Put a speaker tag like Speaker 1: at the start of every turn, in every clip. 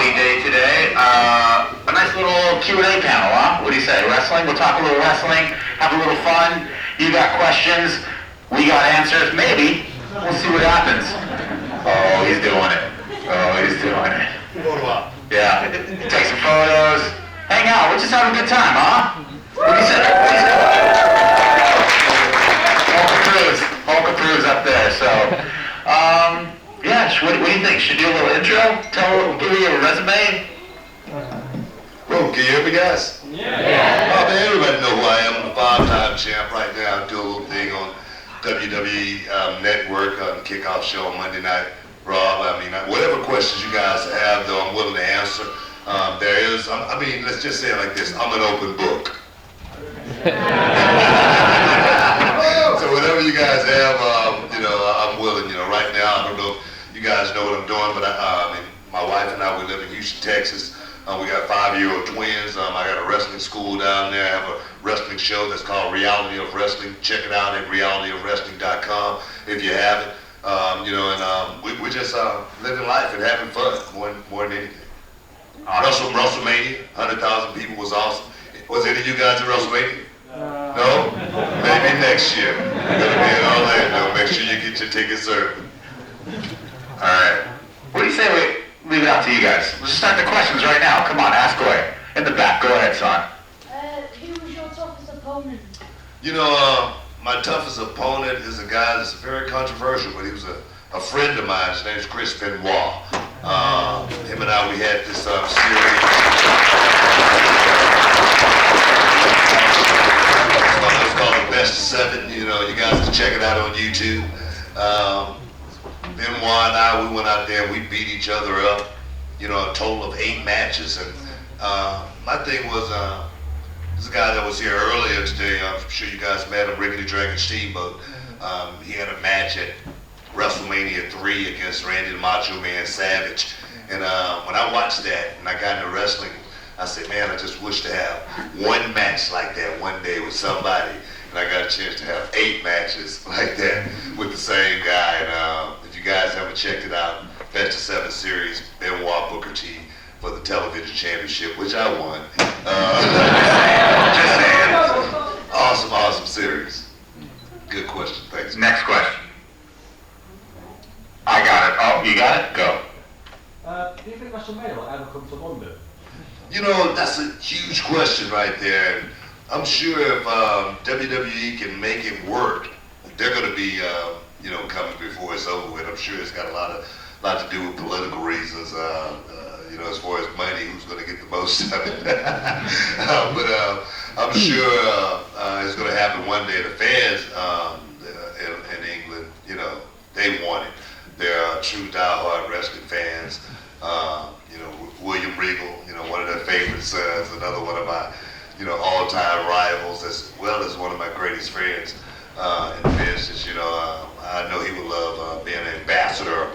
Speaker 1: lovely day today. A nice little Q&A panel, huh? What do you say? Wrestling? We'll talk a little wrestling, have a little fun. You got questions, we got answers, maybe. We'll see what happens. Oh, he's doing it. Oh, he's doing it. Yeah. Take some photos. Hang out. We'll just have a good time, huh? What do you say? Hulk Cruz up there, so. Yeah, what do you think? Should do a little intro? Give me a resume?
Speaker 2: Well, can you hear me, guys?
Speaker 3: Yeah.
Speaker 2: Oh, man, everybody know who I am. I'm a five-time champ right now. I do a little thing on WWE Network on the kickoff show on Monday Night Raw. I mean, whatever questions you guys have, though, I'm willing to answer. Let's just say it like this. I'm an open book. So whatever you guys have, I'm willing. Right now, I don't know if you guys know what I'm doing, but my wife and I, we live in Houston, Texas. We got 5-year-old twins. I got a wrestling school down there. I have a wrestling show that's called Reality of Wrestling. Check it out at realityofwrestling.com if you haven't. We're just living life and having fun more than anything. WrestleMania, 100,000 people was awesome. Was any of you guys at WrestleMania? No? Maybe next year. We're going to be in Orlando. Make sure you get your tickets early.
Speaker 1: All right. What do you say we leave it out to you guys? Let's start the questions right now. Come on, ask away. In the back. Go ahead, son.
Speaker 3: Who was your toughest opponent?
Speaker 2: My toughest opponent is a guy that's very controversial, but he was a friend of mine. His name's Chris Benoit. Him and I, we had this series. It's called the Best of Seven. You guys can check it out on YouTube. Benoit and I, we went out there and we beat each other up. A total of 8 matches. And my thing was, this guy that was here earlier today, I'm sure you guys met him, Ricky the Dragon Steamboat. He had a match at WrestleMania 3 against Randy the Macho Man Savage. And when I watched that and I got into wrestling, I said, man, I just wish to have one match like that one day with somebody. And I got a chance to have 8 matches like that with the same guy. And if you guys haven't checked it out, Best of 7 series, Benoit Booker T for the television championship, which I won. Just saying. Awesome series. Good question. Thanks.
Speaker 1: Next question. I got it. Oh, you got it? Go.
Speaker 4: Do you think WrestleMania will ever come to London?
Speaker 2: That's a huge question right there. And I'm sure if WWE can make it work, they're going to be, coming before it's over with. I'm sure it's got a lot to do with political reasons. As far as money, who's going to get the most of it. But I'm sure it's going to happen one day. The fans in England, they want it. They're true diehard wrestling fans. William Regal, one of their favorite sons, another one of my, all-time rivals, as well as one of my greatest friends in the business. I know he would love being an ambassador,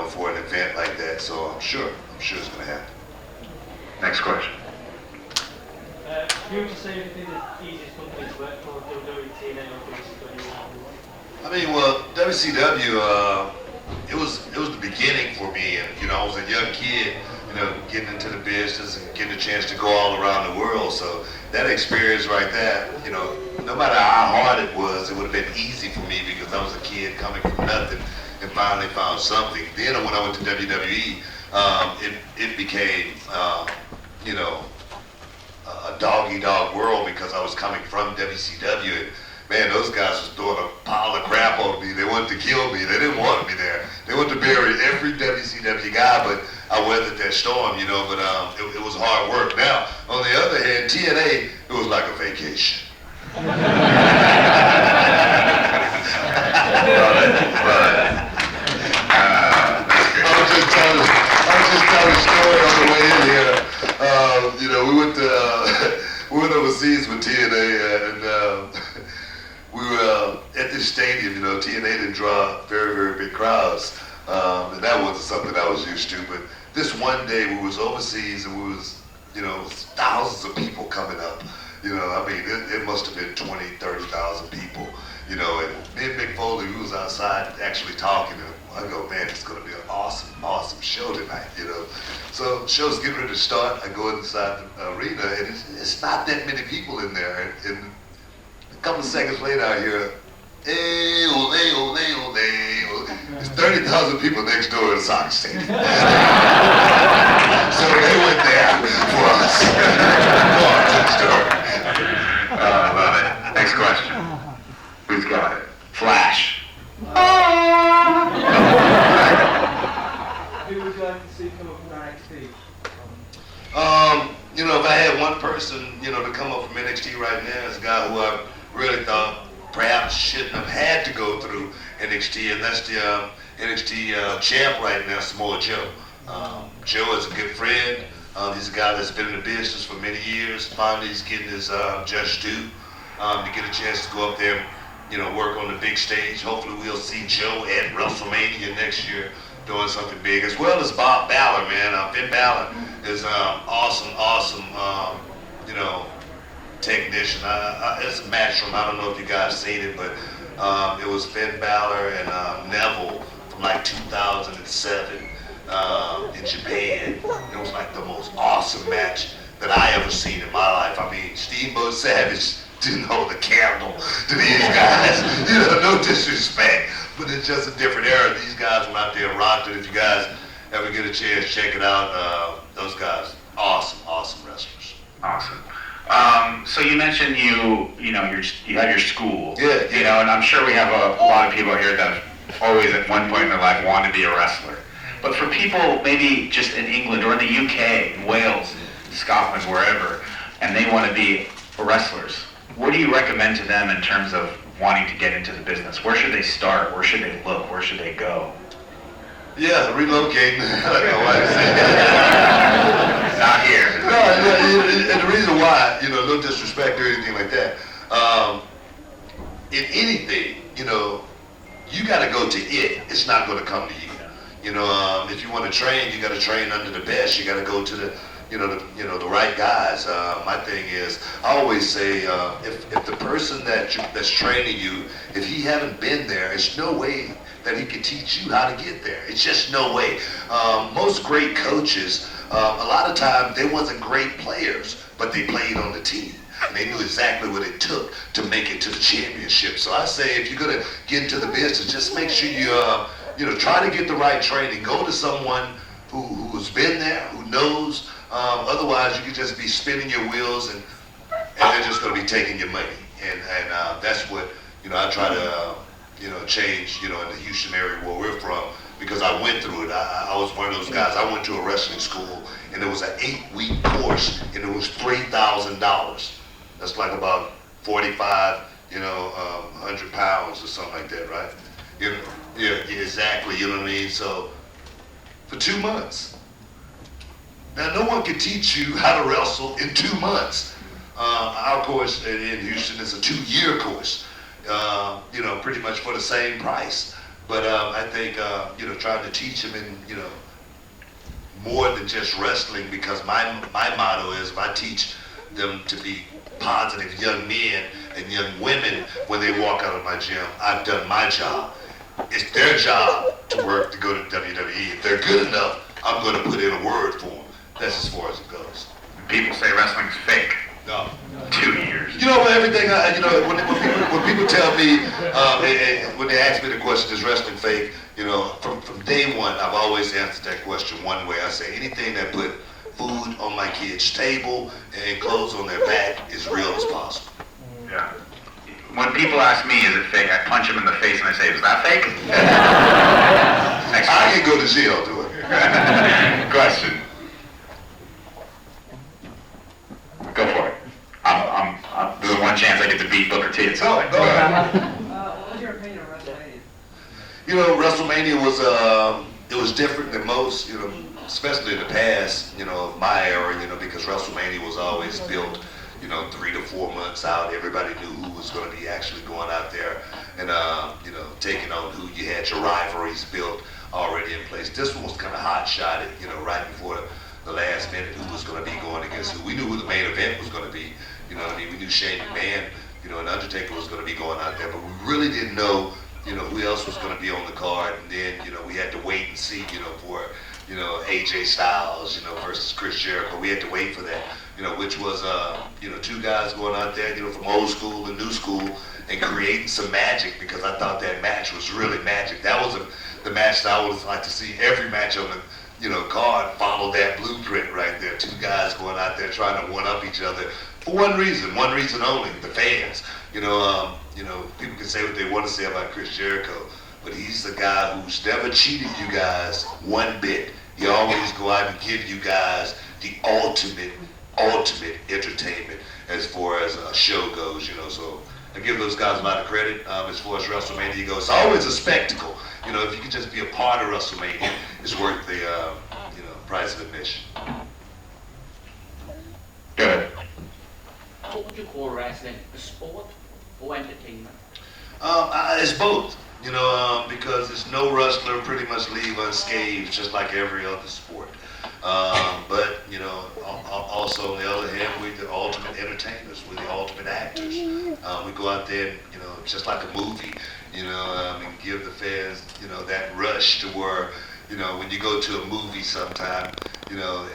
Speaker 2: for an event like that. So I'm sure it's going to happen.
Speaker 1: Next question.
Speaker 4: Who would you say would be the easiest company to work for, WWE, TNA, or WCW?
Speaker 2: WCW, it was the beginning for me, and I was a young kid, getting into the business and getting a chance to go all around the world. So that experience right there, no matter how hard it would have been easy for me because I was a kid coming from nothing and finally found something. Then when I went to WWE, it became, a dog-eat-dog world because I was coming from WCW. And man, those guys was throwing a pile of crap on me. They wanted to kill me. They didn't want me there. They wanted to bury every WCW guy, but I weathered that storm, but it was hard work. Now, on the other hand, TNA, it was like a vacation. I was just telling a story on the way in here. We went overseas with TNA, and we were at this stadium. TNA didn't draw very, very big crowds, and that wasn't something I was used to. But this one day we was overseas, and we was, thousands of people coming up. It must have been 20, 30,000 people. And me and Mick Foley, we was outside actually talking. And I go, man, it's gonna be an awesome, awesome show tonight, you know. So show's getting ready to start. I go inside the arena, and it's not that many people in there. And a couple of seconds later, I hear, hey, ole, ole, ole. There's 30,000 people next door in the soccer stadium. So they went there for us. Go on to the story.
Speaker 1: I love it. Next question. Who's got it? Flash.
Speaker 4: Who would you like to see come up from NXT?
Speaker 2: You know, if I had one person, you know, to come up from NXT right now, it's a guy who I really thought perhaps shouldn't have had to go through NXT, and that's the NXT champ right now, Samoa Joe. Joe is a good friend. He's a guy that's been in the business for many years. Finally, he's getting his just due to get a chance to go up there, you know, work on the big stage. Hopefully, we'll see Joe at WrestleMania next year doing something big, as well as Bob Balor, man. Finn Balor is awesome, you know, technician. It's a match from, I don't know if you guys seen it, but it was Finn Balor and Neville from like 2007 in Japan. It was like the most awesome match that I ever seen in my life. I mean, Steamboat Savage didn't hold a candle to these guys. You know, no disrespect, but it's just a different era. These guys went out there and rocked it. If you guys ever get a chance, check it out. Those guys, awesome wrestlers.
Speaker 1: Awesome. So you mentioned you have your school.
Speaker 2: Yeah.
Speaker 1: You know, and I'm sure we have a lot of people here that always at one point in their life wanted to be a wrestler. But for people maybe just in England or in the UK, in Wales, Scotland, wherever, and they want to be wrestlers, what do you recommend to them in terms of wanting to get into the business? Where should they start? Where should they look? Where should they go?
Speaker 2: Yeah, relocating. I don't know why I say
Speaker 1: Not here.
Speaker 2: No, and the reason why, you know, no disrespect or anything like that. In anything, you know, you got to go to it. It's not going to come to you. You know, if you want to train, you got to train under the best. You got to go to the the right guys. My thing is, I always say, if the person that's training you, if he haven't been there, there's no way that he can teach you how to get there. It's just no way. Most great coaches, a lot of times they wasn't great players, but they played on the team. And they knew exactly what it took to make it to the championship. So I say, if you're gonna get into the business, just make sure you try to get the right training. Go to someone who's been there, who knows. Otherwise, you could just be spinning your wheels and they're just going to be taking your money. And that's what, I try to, change, in the Houston area where we're from, because I went through it. I was one of those guys. I went to a wrestling school, and it was an 8-week course, and it was $3,000. That's like about 100 pounds or something like that, right? Yeah, exactly, you know what I mean? So, for 2 months. Now, no one can teach you how to wrestle in 2 months. Our course in Houston is a 2-year course, pretty much for the same price. But I think, trying to teach them in, more than just wrestling, because my motto is, if I teach them to be positive young men and young women when they walk out of my gym, I've done my job. It's their job to work to go to WWE. If they're good enough, I'm going to put in a word for them. That's as far as it goes.
Speaker 1: People say wrestling's fake.
Speaker 2: No.
Speaker 1: 2 years.
Speaker 2: Everything, when people tell me, when they ask me the question, is wrestling fake? From day one, I've always answered that question one way. I say, anything that put food on my kids' table and clothes on their back is real as possible.
Speaker 1: Yeah. When people ask me, is it fake, I punch them in the face and I say, is that fake?
Speaker 2: I can go to jail doing it.
Speaker 1: Question. Go for it. There's one chance I get to beat Booker T.
Speaker 2: Go ahead.
Speaker 4: What was your opinion on WrestleMania?
Speaker 2: WrestleMania was it was different than most, especially in the past, of my era, because WrestleMania was always built, 3 to 4 months out. Everybody knew who was going to be actually going out there and, taking on who. You had your rivalries built already in place. This one was kind of hot-shotted, right before the last minute, who was going to be going against who. We knew who the main event was going to be. We knew Shane McMahon, and Undertaker was going to be going out there, but we really didn't know, who else was going to be on the card, and then, we had to wait and see, for, AJ Styles, versus Chris Jericho. We had to wait for that, which was, two guys going out there, from old school and new school and creating some magic, because I thought that match was really magic. That was the match that I would like to see every match on the, card follow that blueprint right there. Two guys going out there trying to one-up each other for one reason only, the fans. People can say what they want to say about Chris Jericho, but he's the guy who's never cheated you guys one bit. He always go out and give you guys the ultimate entertainment as far as a show goes, So I give those guys a lot of credit. As far as WrestleMania goes, it's always a spectacle. If you could just be a part of WrestleMania, it's worth the price of admission.
Speaker 1: Good.
Speaker 5: What would you call wrestling? A sport or entertainment?
Speaker 2: It's both, because there's no wrestler pretty much leave unscathed, just like every other sport. But, also on the other hand, we're the ultimate entertainers. We're the ultimate actors. We go out there and, just like a movie, and give the fans, that rush to where, when you go to a movie sometime,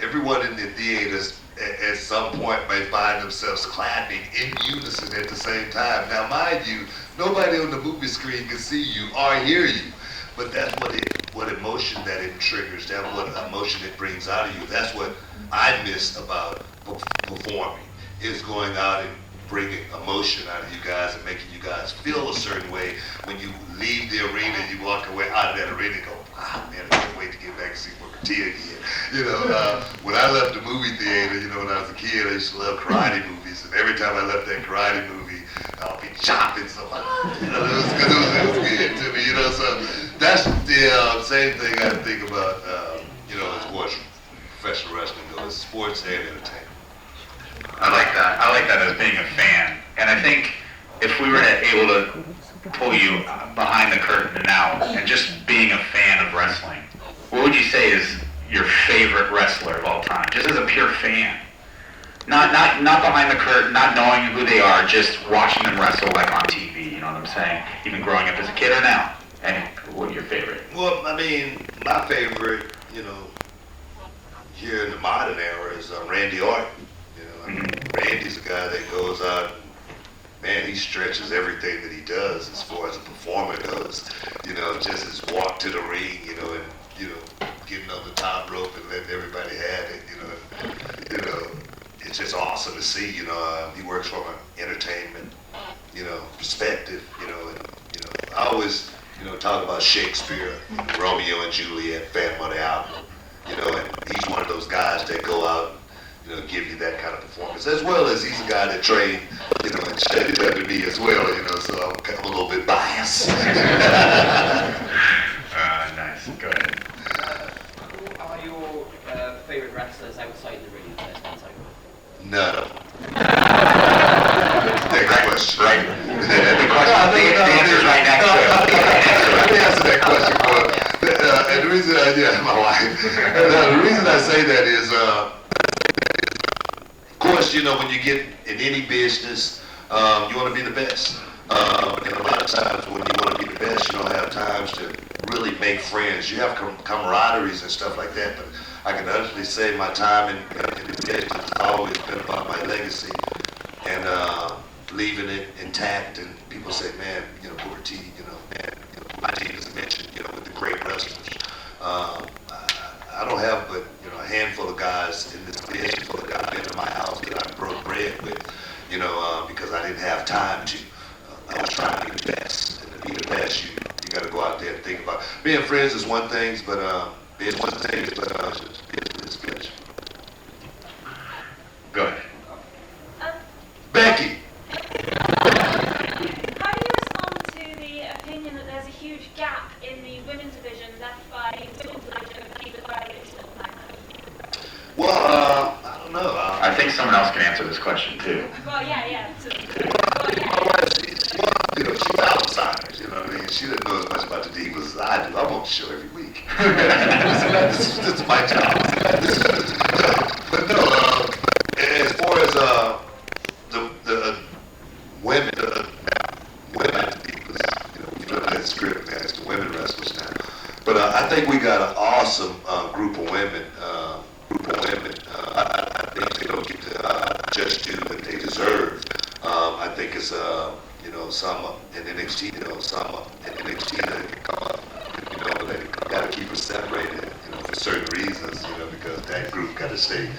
Speaker 2: everyone in the theaters at some point may find themselves clapping in unison at the same time. Now, mind you, nobody on the movie screen can see you or hear you, but that's what emotion that it triggers. That's what emotion it brings out of you. That's what I miss about performing, is going out and bringing emotion out of you guys and making you guys feel a certain way. When you leave the arena, you walk away out of that arena and go, wow, man, I can't wait to get back and see Booker T again. When I left the movie theater, when I was a kid, I used to love karate movies, and every time I left that karate movie, I'll be chopping somebody. It was good to me, So that's the same thing I think about, as far as professional wrestling goes, sports and entertainment.
Speaker 1: I like that. I like that as being a fan. And I think if we were able to pull you behind the curtain now and just being a fan of wrestling, what would you say is your favorite wrestler of all time? Just as a pure fan. Not behind the curtain, not knowing who they are, just watching them wrestle like on TV, you know what I'm saying? Even growing up as a kid or now. And what's your favorite?
Speaker 2: Well, my favorite, here in the modern era is Randy Orton. Randy's a guy that goes out and, man, he stretches everything that he does as far as a performer goes. Just his walk to the ring, and, getting on the top rope and letting everybody have it, it's just awesome to see, he works from an entertainment, perspective, and, I always, talk about Shakespeare, Romeo and Juliet, Phantom of the Opera, and he's one of those guys that go out, give you that kind of performance, as well as he's a guy that trained, and studied under me as well, so I'm a little bit biased.
Speaker 1: Nice. Go ahead.
Speaker 5: Who are your favourite wrestlers outside the ring?
Speaker 2: None of them. Next question.
Speaker 1: Right. The question, I think the answer's right next to it.
Speaker 2: Let me answer that question for and the reason, my wife. And, the reason I say that is, of course, when you get in any business, you want to be the best. And a lot of times when you want to be the best, you don't have times to really make friends. You have camaraderies and stuff like that, but I can honestly say my time in the business has always been about my legacy and leaving it intact. And people say, man, Booker T, my team is mentioned, with the great wrestlers. I don't have but, a handful of guys in this business that I've been to my house that I broke bread with, because I didn't have time to. I was trying to be the best. And to be the best, you got to go out there and think about. Being friends is one thing, but it's good.
Speaker 1: Go ahead.
Speaker 2: Becky.
Speaker 3: How do you respond to the opinion that there's a huge gap in the women's division left by women's division of people who are
Speaker 2: Well, I don't know.
Speaker 1: I think someone else can answer this question too.
Speaker 3: Well, yeah.
Speaker 2: My wife, she's outside. She doesn't know as much about the Divas as I do. I'm on the show every week. This is my job. But no, as far as the women, Divas, we've done that script think it's some in NXT, that come up, they got to keep her separated, for certain reasons, because that group got to stay